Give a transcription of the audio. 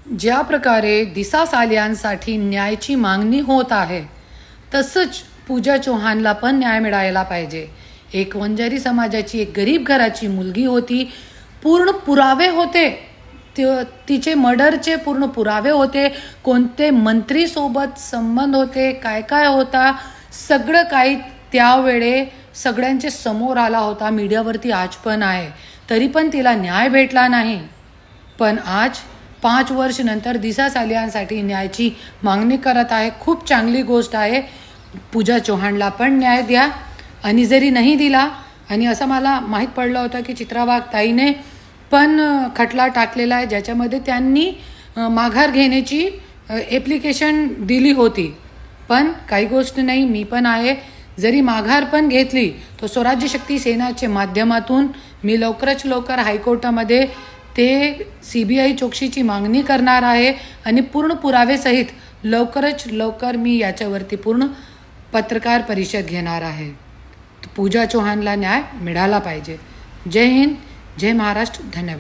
ज्या प्रकारे दिसा सालियांसाठी न्यायाची मागणी होत आहे, तसंच पूजा चौहानला पण न्याय मिळायला पाहिजे. एक वंजारी समाजाची एक गरीब घराची मुलगी होती, पूर्ण पुरावे होते, तिचे मर्डरचे पूर्ण पुरावे होते, कोणते मंत्रीसोबत संबंध होते, काय काय होता, सगळं काही त्यावेळे सगळ्यांचे समोर आला होता. मीडियावरती आज पण आहे, तरी पण तिला न्याय भेटला नाही. पण आज 5 वर्ष नंतर दिसा सालियांसाठी न्यायाची मागणी करत आहे. खूप चांगली गोष्ट आहे. पूजा चौहानला पण न्याय द्या. आणि जरी नाही दिला, आणि असं मला माहीत पडलं होतं की चित्रा वाघ ताईने पण खटला टाकलेला आहे, ज्याच्यामध्ये त्यांनी माघार घेण्याची ॲप्लिकेशन दिली होती. पण काही गोष्ट नाही, मी पण आहे, जरी माघार पण घेतली तर स्वराज्य शक्ती सेनाच्या माध्यमातून मी लवकरच लवकर हायकोर्टामध्ये ते CBI चौकशीची मागणी करणार आहे. आणि पूर्ण पुरावेसहित लवकरच लवकर मी याच्यावरती पूर्ण पत्रकार परिषद घेणार आहे. पूजा चौहानला न्याय मिळाला पाहिजे. जय हिंद, जय महाराष्ट्र. धन्यवाद.